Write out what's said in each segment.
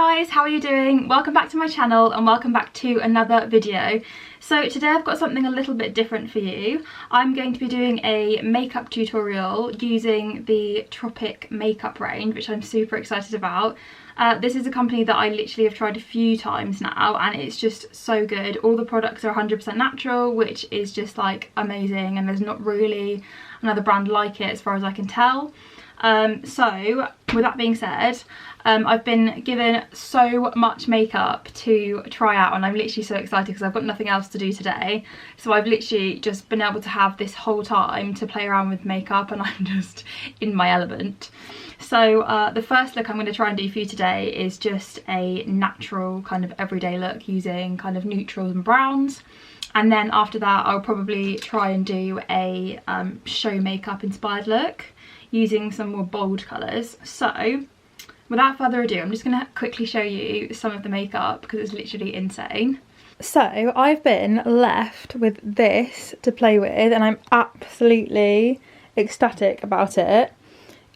guys, how are you doing? Welcome back to my channel and welcome back to another video. So today I've got something a little bit different for you. I'm going to be doing a makeup tutorial using the Tropic makeup range, which I'm super excited about. This is a company that I literally have tried a few times now and it's just so good. All the products are 100% natural, which is just like amazing, and there's not really another brand like it as far as I can tell. So with that being said, I've been given so much makeup to try out and I'm literally so excited because I've got nothing else to do today. So I've literally just been able to have this whole time to play around with makeup and I'm just in my element. So the first look I'm going to try and do for you today is just a natural kind of everyday look using kind of neutrals and browns. And then after that I'll probably try and do a show makeup inspired look using some more bold colours. So without further ado, I'm just going to quickly show you some of the makeup because it's literally insane. So I've been left with this to play with and I'm absolutely ecstatic about it.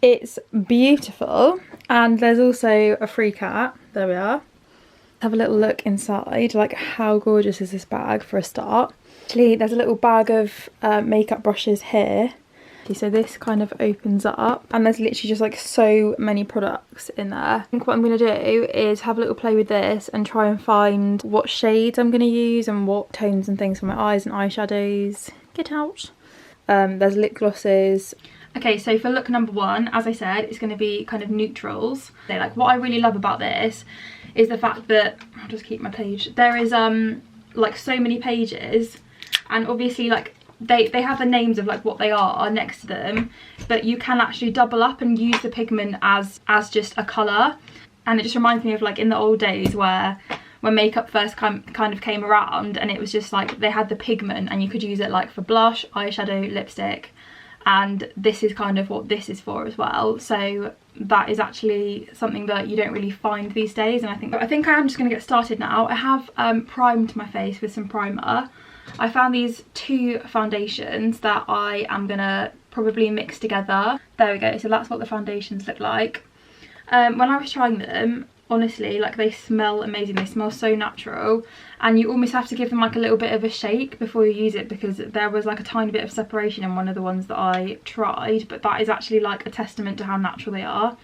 It's beautiful and there's also a free cat. There we are. Have a little look inside. Like, how gorgeous is this bag for a start? Actually, there's a little bag of makeup brushes here. So this kind of opens up and there's literally just like so many products in there. I think what I'm going to do is have a little play with this and try and find what shades I'm going to use and what tones and things for my eyes and eyeshadows. Get out. There's lip glosses. Okay, so for look number one, as I said, it's going to be kind of neutrals. So like what I really love about this is the fact that, I'll just keep my page, there is like so many pages and obviously like they have the names of like what they are next to them, but you can actually double up and use the pigment as just a colour. And it just reminds me of like in the old days where when makeup first kind of came around and it was just like they had the pigment and you could use it like for blush, eyeshadow, lipstick, and this is kind of what this is for as well. So that is actually something that you don't really find these days, and I think I am just going to get started now. I have primed my face with some primer. I found these two foundations that I am going to probably mix together. There we go, so that's what the foundations look like. When I was trying them, honestly, like they smell amazing. They smell so natural and you almost have to give them like a little bit of a shake before you use it because there was like a tiny bit of separation in one of the ones that I tried, but that is actually like a testament to how natural they are.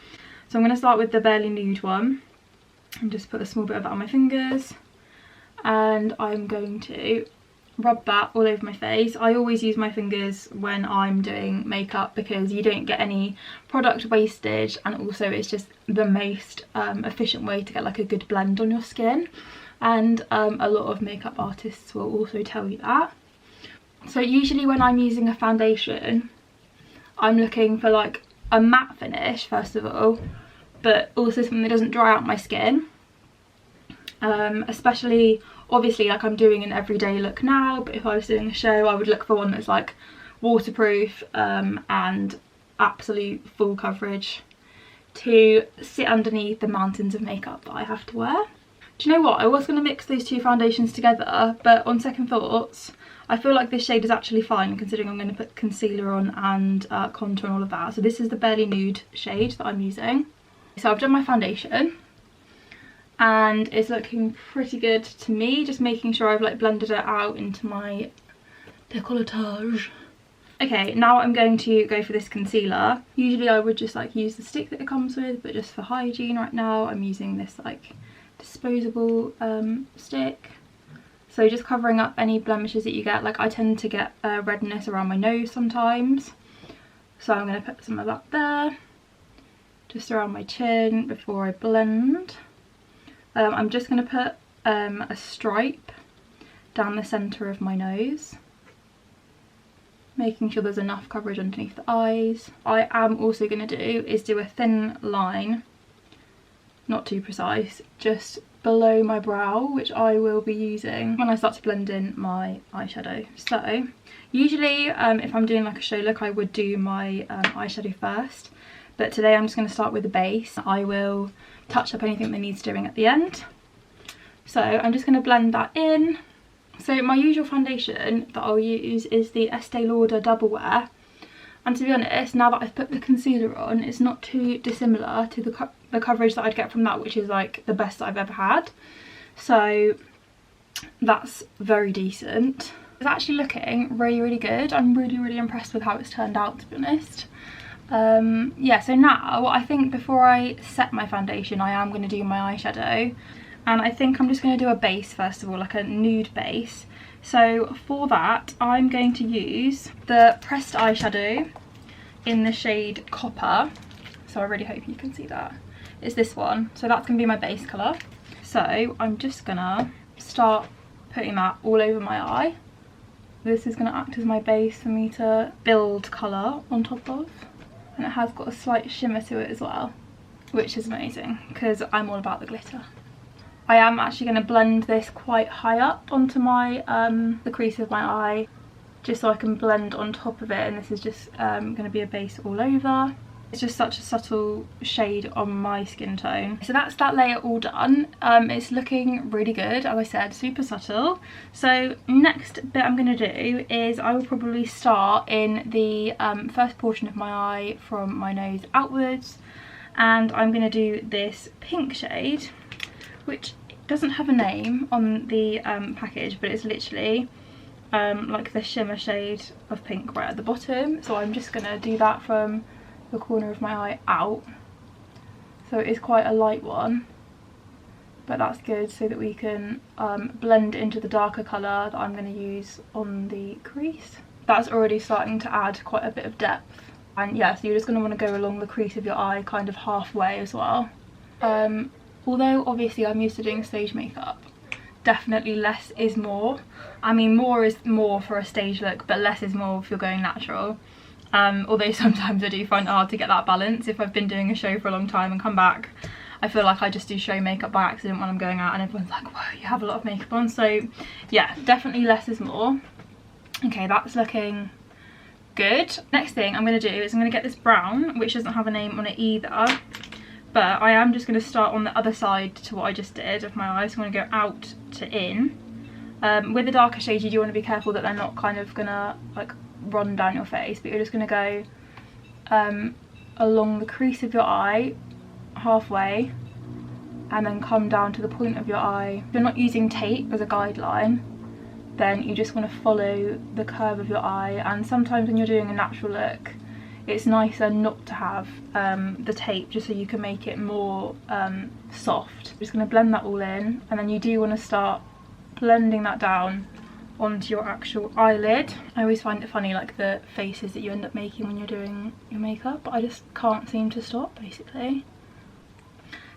So I'm going to start with the Barely Nude one and just put a small bit of that on my fingers, and I'm going to rub that all over my face. I always use my fingers when I'm doing makeup because you don't get any product wastage, and also it's just the most efficient way to get like a good blend on your skin, and a lot of makeup artists will also tell you that. So usually when I'm using a foundation I'm looking for like a matte finish first of all, but also something that doesn't dry out my skin, especially obviously like I'm doing an everyday look now, but if I was doing a show I would look for one that's like waterproof and absolute full coverage to sit underneath the mountains of makeup that I have to wear. Do you know what, I was going to mix those two foundations together, but on second thoughts I feel like this shade is actually fine considering I'm going to put concealer on and contour and all of that. So this is the Barely Nude shade that I'm using. So I've done my foundation and it's looking pretty good to me, just making sure I've like blended it out into my décolletage. Okay, now I'm going to go for this concealer. Usually I would just like use the stick that it comes with, but just for hygiene right now I'm using this like disposable stick. So just covering up any blemishes that you get. Like I tend to get redness around my nose sometimes, so I'm going to put some of that there, just around my chin before I blend. I'm just going to put a stripe down the centre of my nose, making sure there's enough coverage underneath the eyes. I am also going to do a thin line, not too precise, just below my brow, which I will be using when I start to blend in my eyeshadow. So usually if I'm doing like a show look I would do my eyeshadow first, but today I'm just going to start with the base. I will touch up anything that needs doing at the end. So I'm just going to blend that in. So my usual foundation that I'll use is the Estee Lauder Double Wear, and to be honest, now that I've put the concealer on, it's not too dissimilar to the the coverage that I'd get from that, which is like the best that I've ever had. So that's very decent. It's actually looking really, really good. I'm really, really impressed with how it's turned out, to be honest. Yeah, so now I think before I set my foundation, I am going to do my eyeshadow. And I think I'm just going to do a base first of all, like a nude base. So for that, I'm going to use the pressed eyeshadow in the shade Copper. So I really hope you can see that. It's this one. So that's going to be my base colour. So I'm just going to start putting that all over my eye. This is going to act as my base for me to build colour on top of. And it has got a slight shimmer to it as well, which is amazing because I'm all about the glitter. I am actually going to blend this quite high up onto my the crease of my eye, just so I can blend on top of it, and this is just going to be a base all over. It's just such a subtle shade on my skin tone. So that's that layer all done. It's looking really good, as I said, super subtle. So next bit I'm going to do is I will probably start in the first portion of my eye from my nose outwards, and I'm going to do this pink shade, which doesn't have a name on the package, but it's literally like the shimmer shade of pink right at the bottom. So I'm just gonna do that from the corner of my eye out. So it is quite a light one, but that's good so that we can blend into the darker colour that I'm going to use on the crease. That's already starting to add quite a bit of depth. And yeah, so you're just going to want to go along the crease of your eye kind of halfway as well. Although obviously I'm used to doing stage makeup, definitely less is more. I mean, more is more for a stage look, but less is more if you're going natural. Although sometimes I do find it hard to get that balance. If I've been doing a show for a long time and come back, I feel like I just do show makeup by accident when I'm going out and everyone's like, whoa, you have a lot of makeup on. So yeah, definitely less is more. Okay, that's looking good. Next thing I'm going to do is I'm going to get this brown, which doesn't have a name on it either. But I am just going to start on the other side to what I just did of my eyes. So I'm going to go out to in. With the darker shades, you do want to be careful that they're not kind of going to like run down your face. But you're just going to go along the crease of your eye, halfway, and then come down to the point of your eye. If you're not using tape as a guideline, then you just want to follow the curve of your eye. And sometimes when you're doing a natural look, it's nicer not to have the tape, just so you can make it more soft. I'm just going to blend that all in, and then you do want to start blending that down onto your actual eyelid. I always find it funny, like the faces that you end up making when you're doing your makeup, but I just can't seem to stop, basically.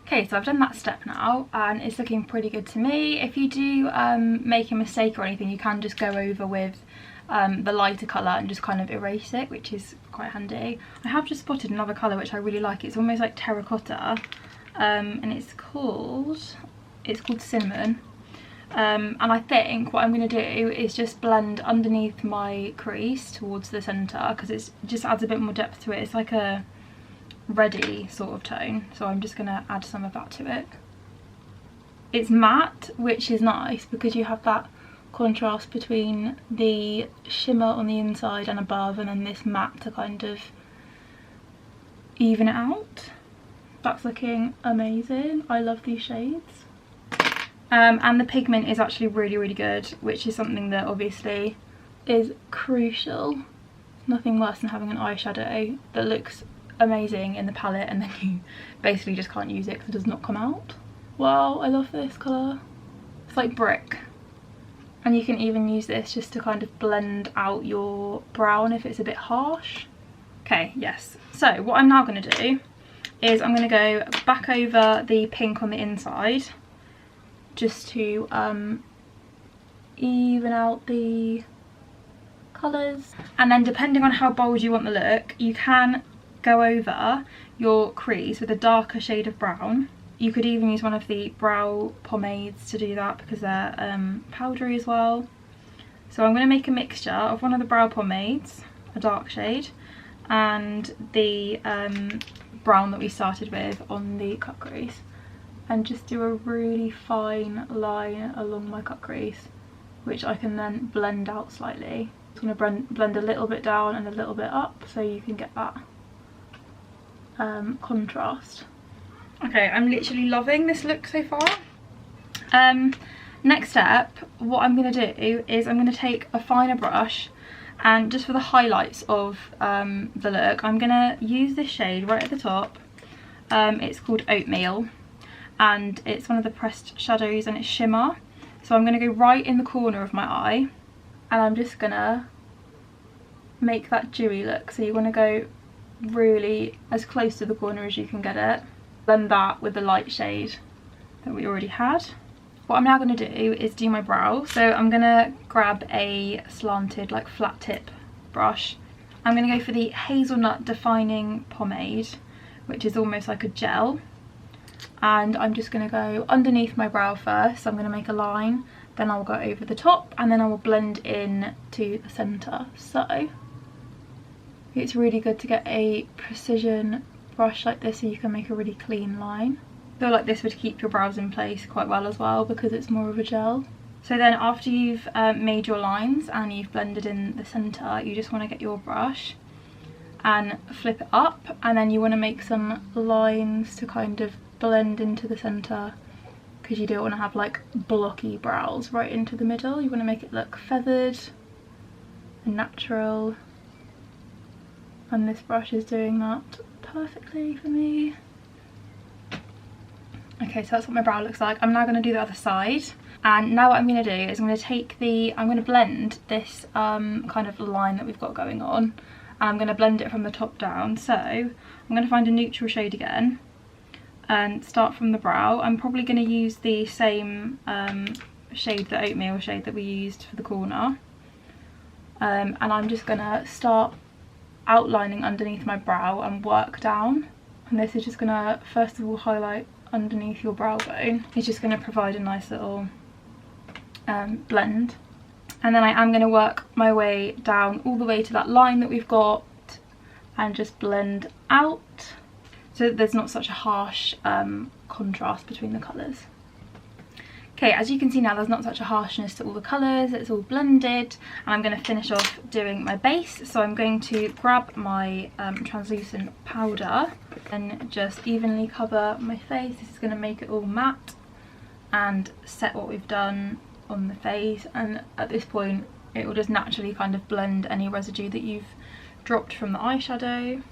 Okay, so I've done that step now, and it's looking pretty good to me. If you do make a mistake or anything, you can just go over with the lighter colour and just kind of erase it, which is quite handy. I have just spotted another colour which I really like. It's almost like terracotta, and it's called Cinnamon. And I think what I'm going to do is just blend underneath my crease towards the centre, because it just adds a bit more depth to it. It's like a reddy sort of tone, so I'm just going to add some of that to it. It's matte, which is nice because you have that contrast between the shimmer on the inside and above, and then this matte to kind of even it out. That's looking amazing. I love these shades. And the pigment is actually really, really good, which is something that obviously is crucial. Nothing worse than having an eyeshadow that looks amazing in the palette and then you basically just can't use it because it does not come out. Wow, I love this colour. It's like brick. And you can even use this just to kind of blend out your brown if it's a bit harsh. Okay, yes. So what I'm now going to do is I'm going to go back over the pink on the inside, just to even out the colours. And then depending on how bold you want the look, you can go over your crease with a darker shade of brown. You could even use one of the brow pomades to do that because they're powdery as well. So I'm going to make a mixture of one of the brow pomades, a dark shade, and the brown that we started with on the cut crease, and just do a really fine line along my cut crease, which I can then blend out slightly. I'm going to blend a little bit down and a little bit up so you can get that contrast. Okay, I'm literally loving this look so far. Next step, what I'm going to do is I'm going to take a finer brush, and just for the highlights of the look, I'm going to use this shade right at the top. It's called Oatmeal, and it's one of the pressed shadows, and it's shimmer. So I'm going to go right in the corner of my eye, and I'm just going to make that dewy look. So you want to go really as close to the corner as you can get it. Blend that with the light shade that we already had. What I'm now going to do is do my brow. So I'm going to grab a slanted, like flat tip brush. I'm going to go for the Hazelnut Defining Pomade, which is almost like a gel. And I'm just going to go underneath my brow first. So I'm going to make a line, then I'll go over the top, and then I will blend in to the centre. So it's really good to get a precision brush like this so you can make a really clean line. I feel like this would keep your brows in place quite well as well because it's more of a gel. So then after you've made your lines and you've blended in the centre, you just want to get your brush and flip it up, and then you want to make some lines to kind of blend into the centre, because you don't want to have like blocky brows right into the middle. You want to make it look feathered and natural, and this brush is doing that perfectly for me. Okay, so that's what my brow looks like. I'm now going to do the other side, and now what I'm going to do is I'm going to blend this kind of line that we've got going on, and I'm going to blend it from the top down. So I'm going to find a neutral shade again and start from the brow. I'm probably going to use the same shade, the Oatmeal shade that we used for the corner, and I'm just going to start outlining underneath my brow and work down. And this is just going to first of all highlight underneath your brow bone. It's just going to provide a nice little blend, and then I am going to work my way down all the way to that line that we've got and just blend out so that there's not such a harsh contrast between the colours. Okay, as you can see now, there's not such a harshness to all the colours, it's all blended, and I'm going to finish off doing my base. So I'm going to grab my translucent powder and just evenly cover my face. This is going to make it all matte and set what we've done on the face, and at this point it will just naturally kind of blend any residue that you've dropped from the eyeshadow.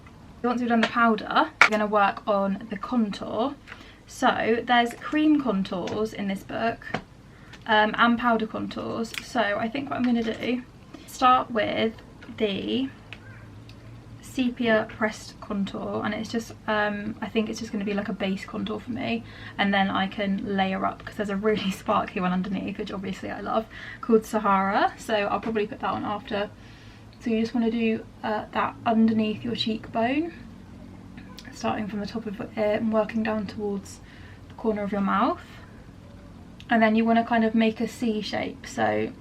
Once we've done the powder, we're going to work on the contour. So there's cream contours in this book and powder contours. So I think what I'm going to do, start with the sepia pressed contour, and it's just I think it's just going to be like a base contour for me, and then I can layer up because there's a really sparkly one underneath, which obviously I love, called Sahara. So I'll probably put that on after. So you just want to do that underneath your cheekbone, starting from the top of it and working down towards the corner of your mouth. And then you want to kind of make a C shape, so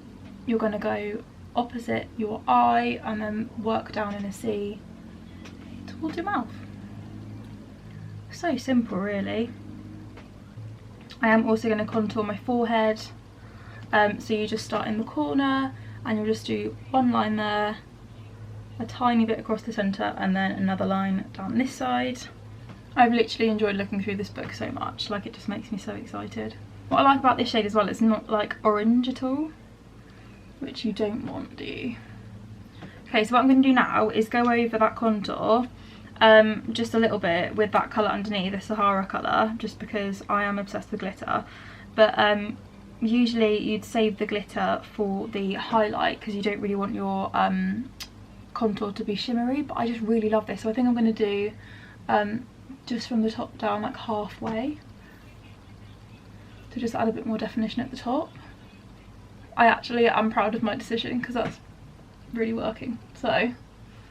you're going to go opposite your eye and then work down in a C towards your mouth. So simple, really. I am also going to contour my forehead, so you just start in the corner and you'll just do one line there, a tiny bit across the centre, and then another line down this side. I've literally enjoyed looking through this book so much, like it just makes me so excited. What I like about this shade as well, it's not like orange at all, which you don't want, do you? Okay, so what I'm going to do now is go over that contour just a little bit with that colour underneath, the Sahara colour, just because I am obsessed with glitter. But usually you'd save the glitter for the highlight because you don't really want your contour to be shimmery, but I just really love this. So I think I'm going to do just from the top down, like halfway, to just add a bit more definition at the top. I'm proud of my decision because that's really working. So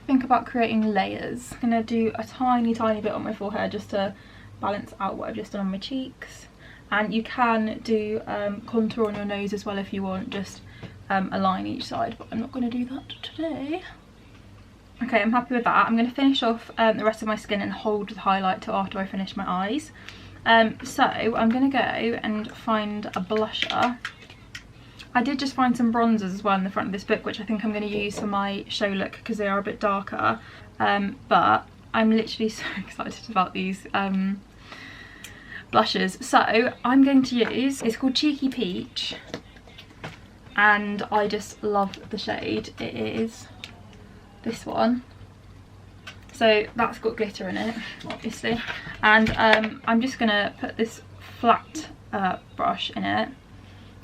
think about creating layers. I'm going to do a tiny bit on my forehead just to balance out what I've just done on my cheeks. And you can do contour on your nose as well if you want, just a line each side, but I'm not going to do that today. Okay, I'm happy with that. I'm going to finish off the rest of my skin and hold the highlight till after I finish my eyes. So I'm going to go and find a blusher. I did just find some bronzers as well in the front of this book, which I think I'm going to use for my show look because they are a bit darker. But I'm literally so excited about these blushes. So I'm going to use, it's called Cheeky Peach, and I just love the shade. It is this one. So that's got glitter in it, obviously. And I'm just gonna put this flat brush in it,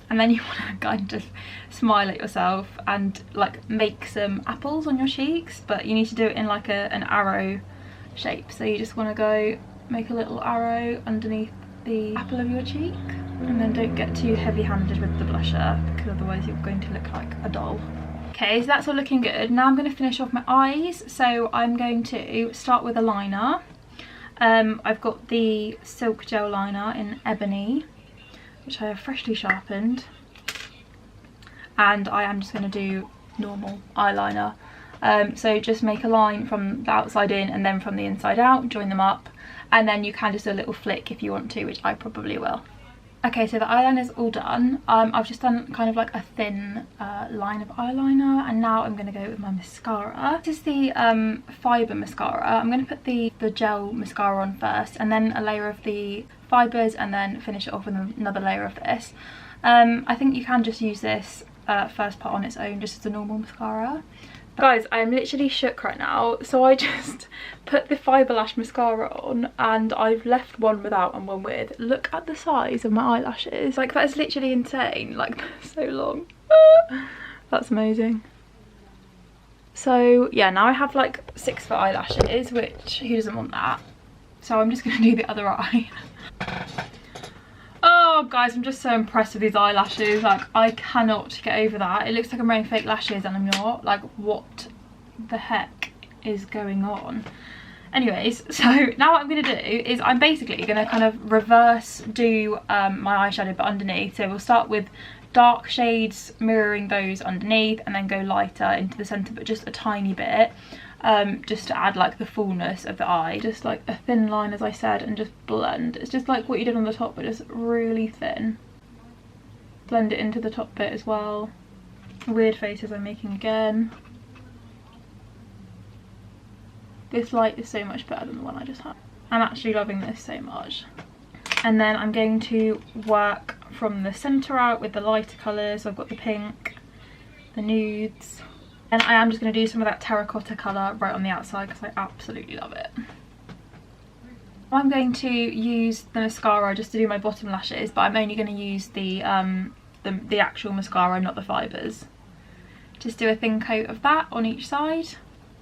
and then you want to kind of smile at yourself and like make some apples on your cheeks, but you need to do it in like an arrow shape. So you just want to go make a little arrow underneath the apple of your cheek, and then don't get too heavy-handed with the blusher, because otherwise you're going to look like a doll. Okay, so that's all looking good. Now I'm going to finish off my eyes. So I'm going to start with a liner. I've got the Silk Gel liner in Ebony, which I have freshly sharpened, and I am just going to do normal eyeliner. So just make a line from the outside in and then from the inside out, join them up, and then you can just do a little flick if you want to, which I probably will. Okay, so the eyeliner's all done. I've just done kind of like a thin line of eyeliner, and now I'm going to go with my mascara. This is the fibre mascara. I'm going to put the gel mascara on first, and then a layer of the fibres, and then finish it off with another layer of this. I think you can just use this first part on its own, just as a normal mascara. Guys, I'm literally shook right now. So I just put the Fibre Lash mascara on, and I've left one without and one with. Look at the size of my eyelashes. Like, that is literally insane. Like, they're so long. That's amazing. So yeah, now I have like 6 foot eyelashes, which who doesn't want that? So I'm just gonna do the other eye. Oh guys, I'm just so impressed with these eyelashes. Like, I cannot get over that. It looks like I'm wearing fake lashes and I'm not. Like, what the heck is going on? Anyways, so now what I'm going to do is I'm basically going to kind of reverse do my eyeshadow but underneath. So we'll start with dark shades, mirroring those underneath, and then go lighter into the centre, but just a tiny bit. Just to add like the fullness of the eye, just like a thin line, as I said, and just blend. It's just like what you did on the top, but just really thin. Blend it into the top bit as well. Weird faces I'm making again. This light is so much better than the one I just had. I'm actually loving this so much. And then I'm going to work from the centre out with the lighter colours. So I've got the pink, the nudes, and I am just going to do some of that terracotta colour right on the outside because I absolutely love it. I'm going to use the mascara just to do my bottom lashes, but I'm only going to use the actual mascara, not the fibres. Just do a thin coat of that on each side.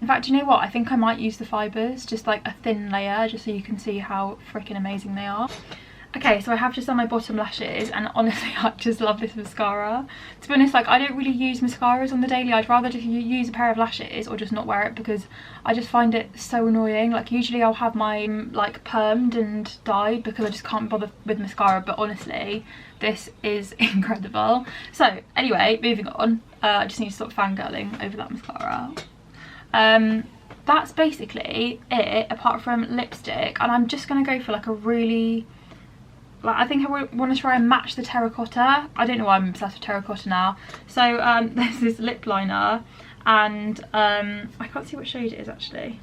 In fact, you know what? I think I might use the fibres, just like a thin layer, just so you can see how freaking amazing they are. Okay, so I have just done my bottom lashes, and honestly I just love this mascara. To be honest, like, I don't really use mascaras on the daily. I'd rather just use a pair of lashes or just not wear it, because I just find it so annoying. Like, usually I'll have mine like permed and dyed because I just can't bother with mascara, but honestly this is incredible. So anyway, moving on. I just need to stop fangirling over that mascara. That's basically it, apart from lipstick, and I'm just gonna go for like a really, like, I think I want to try and match the terracotta. I don't know why I'm obsessed with terracotta now. So there's this lip liner, and I can't see what shade it is actually,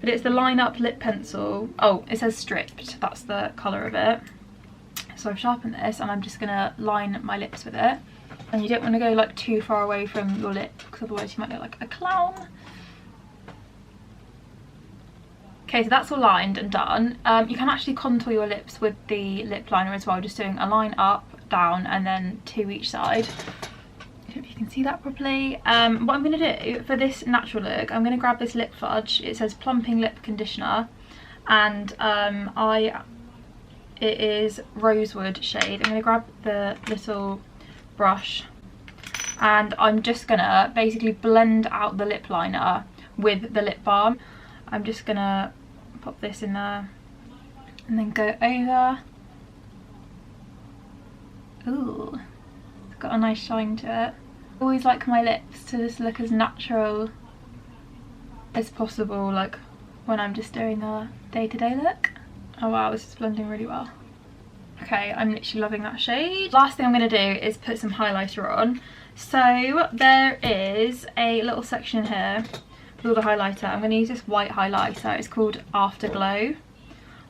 but it's the Line Up lip pencil. Oh, it says Stripped, that's the colour of it. So I've sharpened this, and I'm just gonna line my lips with it. And you don't want to go like too far away from your lip, because otherwise you might look like a clown. Okay, so that's all lined and done. You can actually contour your lips with the lip liner as well, just doing a line up, down, and then 2 each side. I don't know if you can see that properly. What I'm going to do for this natural look, I'm going to grab this lip fudge. It says Plumping Lip Conditioner, and it is Rosewood shade. I'm going to grab the little brush, and I'm just going to basically blend out the lip liner with the lip balm. I'm just gonna pop this in there and then go over. Ooh, it's got a nice shine to it. I always like my lips to just look as natural as possible, like when I'm just doing a day-to-day look. Oh wow, this is blending really well. Okay, I'm literally loving that shade. Last thing I'm gonna do is put some highlighter on. So there is a little section here with all the highlighter. I'm going to use this white highlighter. It's called Afterglow.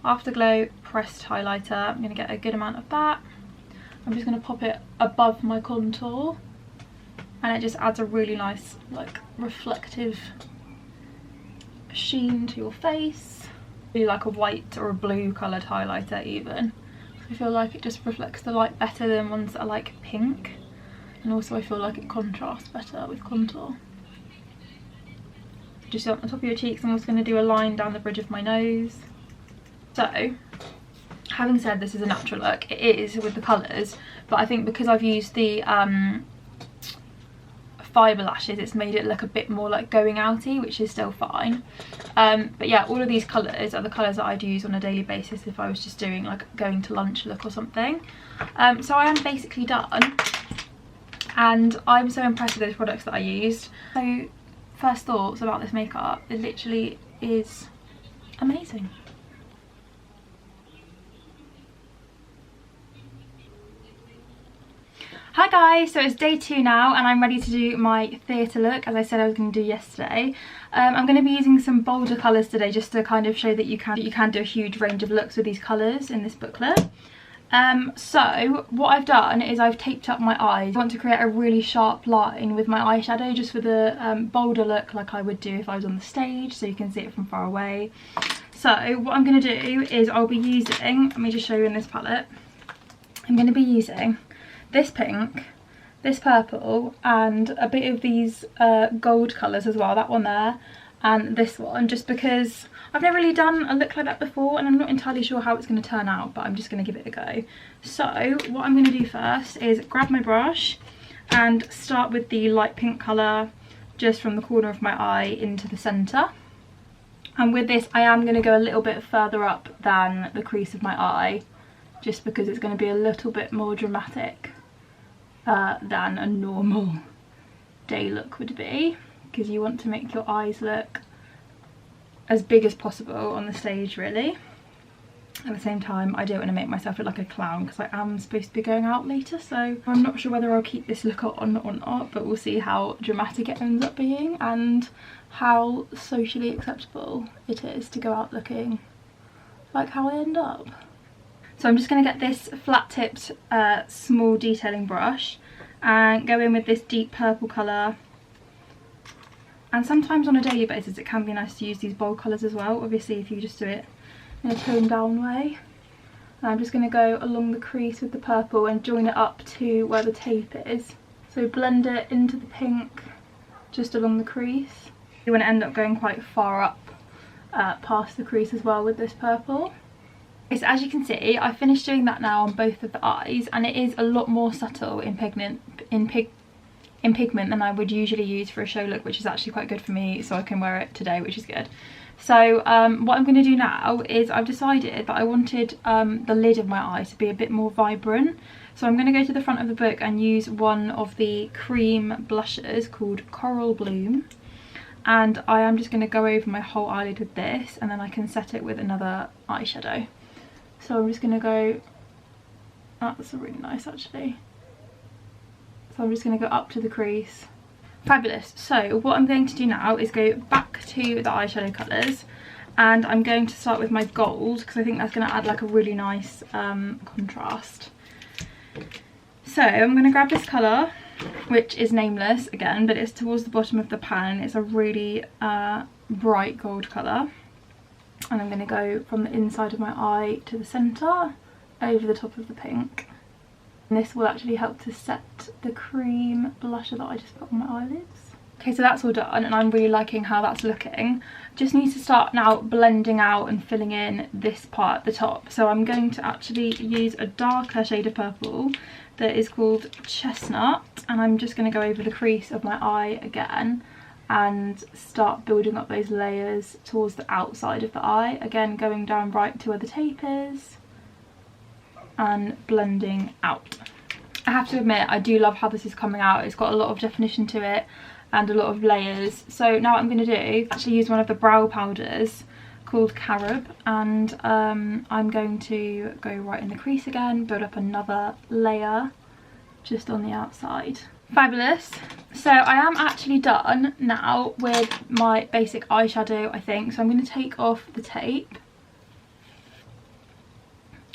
Afterglow pressed highlighter. I'm going to get a good amount of that. I'm just going to pop it above my contour, and it just adds a really nice like reflective sheen to your face. Really like a white or a blue coloured highlighter even. I feel like it just reflects the light better than ones that are like pink, and also I feel like it contrasts better with contour. Just on the top of your cheeks, I'm also going to do a line down the bridge of my nose. So, having said this is a natural look, it is with the colours, but I think because I've used the fibre lashes, it's made it look a bit more like going outy, which is still fine. But yeah, all of these colours are the colours that I'd use on a daily basis if I was just doing like going to lunch look or something. So I am basically done, and I'm so impressed with those products that I used. So first thoughts about this makeup, it literally is amazing. Hi guys, so it's day 2 now and I'm ready to do my theatre look, as I said I was going to do yesterday. I'm going to be using some bolder colours today just to kind of show that you can do a huge range of looks with these colours in this booklet. So what I've done is I've taped up my eyes. I want to create a really sharp line with my eyeshadow just for the bolder look like I would do if I was on the stage, so you can see it from far away. So what I'm going to do is I'll be using, let me just show you in this palette, I'm going to be using this pink, this purple, and a bit of these gold colours as well, that one there, and this one, just because I've never really done a look like that before and I'm not entirely sure how it's going to turn out, but I'm just going to give it a go. So what I'm going to do first is grab my brush and start with the light pink colour just from the corner of my eye into the centre. And with this I am going to go a little bit further up than the crease of my eye, just because it's going to be a little bit more dramatic than a normal day look would be, because you want to make your eyes look as big as possible on the stage really. At the same time I don't want to make myself look like a clown because I am supposed to be going out later, so I'm not sure whether I'll keep this look on or not, but we'll see how dramatic it ends up being and how socially acceptable it is to go out looking like how I end up. So I'm just going to get this flat tipped small detailing brush and go in with this deep purple colour. And sometimes on a daily basis it can be nice to use these bold colours as well, obviously if you just do it in a toned down way. And I'm just going to go along the crease with the purple and join it up to where the tape is. So blend it into the pink just along the crease. You want to end up going quite far up past the crease as well with this purple. So as you can see, I finished doing that now on both of the eyes, and it is a lot more subtle in pigment than I would usually use for a show look, which is actually quite good for me, so I can wear it today, which is good. So what I'm going to do now is I've decided that I wanted the lid of my eye to be a bit more vibrant. So I'm going to go to the front of the book and use one of the cream blushes called Coral Bloom. And I am just going to go over my whole eyelid with this, and then I can set it with another eyeshadow. So I'm just going to go, oh, that's really nice actually. So I'm just going to go up to the crease. Fabulous. So what I'm going to do now is go back to the eyeshadow colours, and I'm going to start with my gold because I think that's going to add like a really nice contrast. So I'm going to grab this colour, which is nameless again, but it's towards the bottom of the pan. It's a really bright gold colour. And I'm going to go from the inside of my eye to the centre, over the top of the pink. And this will actually help to set the cream blusher that I just put on my eyelids. Okay, so that's all done and I'm really liking how that's looking. Just need to start now blending out and filling in this part at the top. So I'm going to actually use a darker shade of purple that is called Chestnut, and I'm just going to go over the crease of my eye again and start building up those layers towards the outside of the eye, again going down right to where the tape is and blending out. I have to admit I do love how this is coming out. It's got a lot of definition to it and a lot of layers. So now what I'm going to do is actually use one of the brow powders called Carob, and I'm going to go right in the crease again, build up another layer just on the outside. Fabulous. So I am actually done now with my basic eyeshadow, I think. So I'm going to take off the tape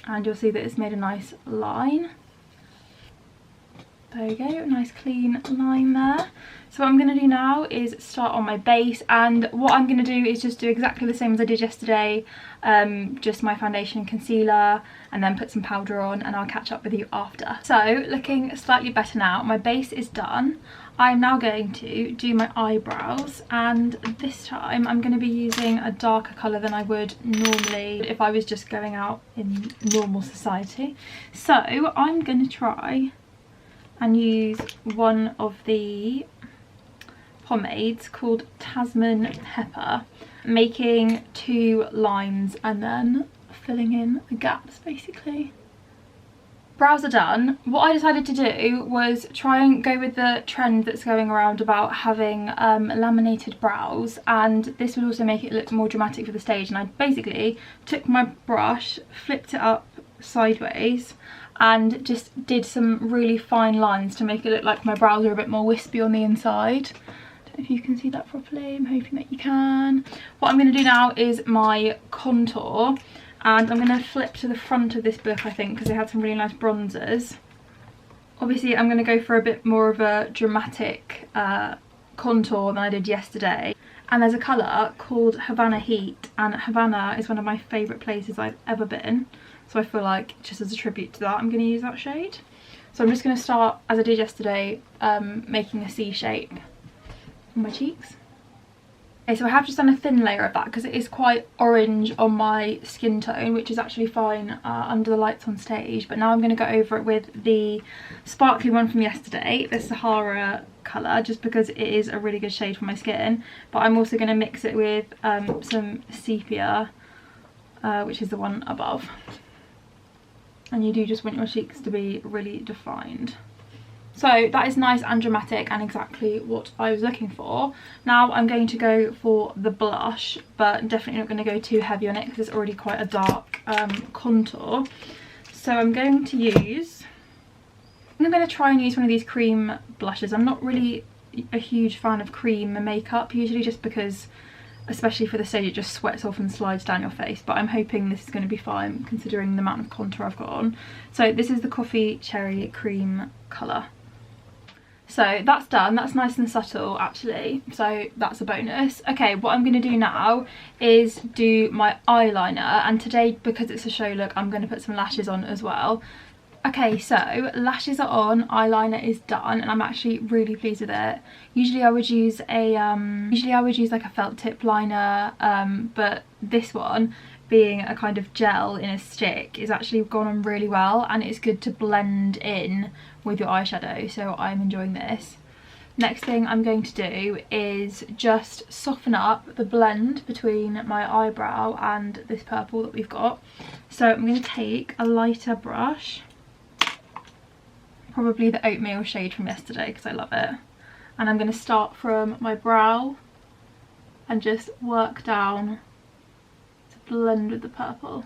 and you'll see that it's made a nice line. There you go, a nice clean line there. So what I'm going to do now is start on my base, and what I'm going to do is just do exactly the same as I did yesterday, just my foundation and concealer, and then put some powder on, and I'll catch up with you after. So looking slightly better now, my base is done. I'm now going to do my eyebrows, and this time I'm going to be using a darker colour than I would normally if I was just going out in normal society. So I'm going to try and use one of the pomades called Tasman Pepper, making 2 lines and then filling in the gaps basically. Brows are done. What I decided to do was try and go with the trend that's going around about having laminated brows, and this would also make it look more dramatic for the stage. And I basically took my brush, flipped it up sideways, and just did some really fine lines to make it look like my brows are a bit more wispy on the inside. Don't know if you can see that properly, I'm hoping that you can. What I'm going to do now is my contour, and I'm going to flip to the front of this book, I think, because they had some really nice bronzers. Obviously I'm going to go for a bit more of a dramatic contour than I did yesterday. And there's a colour called Havana Heat, and Havana is one of my favourite places I've ever been. So I feel like, just as a tribute to that, I'm going to use that shade. So I'm just going to start, as I did yesterday, making a C shape on my cheeks. Okay, so I have just done a thin layer of that because it is quite orange on my skin tone, which is actually fine under the lights on stage. But now I'm going to go over it with the sparkly one from yesterday, the Sahara colour, just because it is a really good shade for my skin. But I'm also going to mix it with some sepia, which is the one above. And you do just want your cheeks to be really defined. So that is nice and dramatic and exactly what I was looking for. Now I'm going to go for the blush, but definitely not going to go too heavy on it because it's already quite a dark contour. So I'm going to try and use one of these cream blushes. I'm not really a huge fan of cream makeup usually, just because, especially for the stage, it just sweats off and slides down your face, but I'm hoping this is going to be fine considering the amount of contour I've got on. So this is the Coffee Cherry Cream colour. So that's done. That's nice and subtle actually, so that's a bonus. Okay, what I'm going to do now is do my eyeliner, and today, because it's a show look, I'm going to put some lashes on as well. Okay, so lashes are on, eyeliner is done, and I'm actually really pleased with it. Usually I would use like a felt tip liner, but this one, being a kind of gel in a stick, is actually gone on really well, and it's good to blend in with your eyeshadow, so I'm enjoying this. Next thing I'm going to do is just soften up the blend between my eyebrow and this purple that we've got. So I'm going to take a lighter brush, probably the oatmeal shade from yesterday because I love it, and I'm going to start from my brow and just work down to blend with the purple.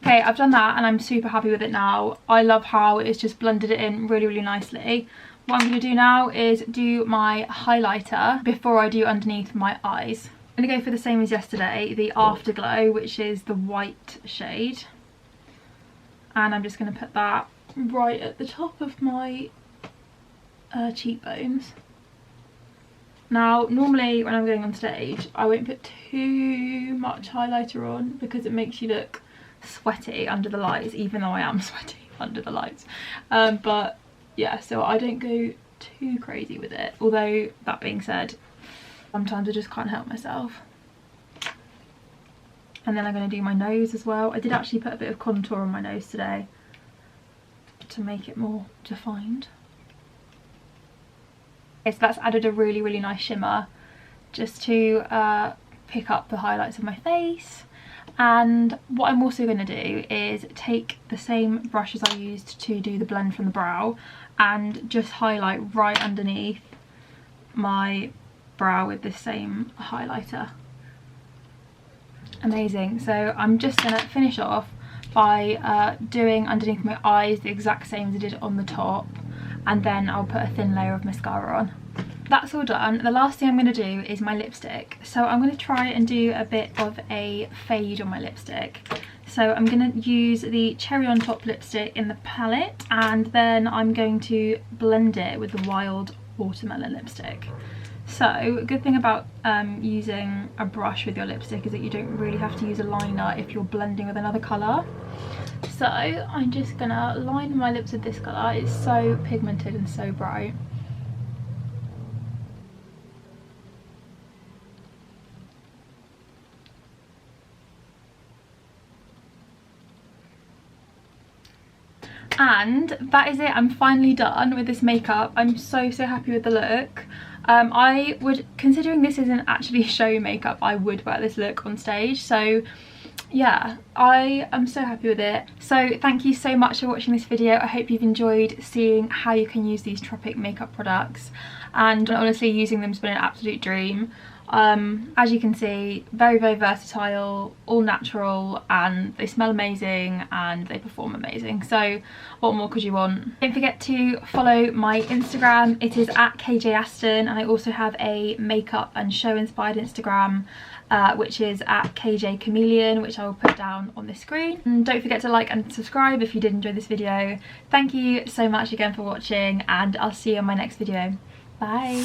Okay, I've done that and I'm super happy with it now. I love how it's just blended it in really, really nicely. What I'm going to do now is do my highlighter before I do underneath my eyes. I'm going to go for the same as yesterday, the Afterglow, which is the white shade. And I'm just going to put that right at the top of my cheekbones. Now, normally when I'm going on stage, I won't put too much highlighter on because it makes you look sweaty under the lights, even though I am sweaty under the lights. But yeah, so I don't go too crazy with it. Although, that being said, sometimes I just can't help myself. And then I'm going to do my nose as well. I did actually put a bit of contour on my nose today to make it more defined. Okay, so that's added a really, really nice shimmer just to pick up the highlights of my face. And what I'm also going to do is take the same brush as I used to do the blend from the brow and just highlight right underneath my brow with this same highlighter. Amazing. So I'm just going to finish off by doing underneath my eyes the exact same as I did on the top, and then I'll put a thin layer of mascara on. That's all done. The last thing I'm going to do is my lipstick. So I'm going to try and do a bit of a fade on my lipstick. So I'm going to use the Cherry on Top lipstick in the palette, and then I'm going to blend it with the Wild Watermelon lipstick. So a good thing about using a brush with your lipstick is that you don't really have to use a liner if you're blending with another colour. So I'm just gonna line my lips with this colour. It's so pigmented and so bright. And that is it. I'm finally done with this makeup. I'm so happy with the look. I would, considering this isn't actually show makeup, I would wear this look on stage. So yeah, I am so happy with it. So thank you so much for watching this video. I hope you've enjoyed seeing how you can use these Tropic makeup products, and honestly using them's been an absolute dream. As you can see, very versatile, all natural, and they smell amazing and they perform amazing. So what more could you want? Don't forget to follow my Instagram. It is at KJ Aston, and I also have a makeup and show inspired Instagram, which is at KJ Chameleon, which I will put down on the screen. And don't forget to like and subscribe if you did enjoy this video. Thank you so much again for watching, and I'll see you on my next video. Bye.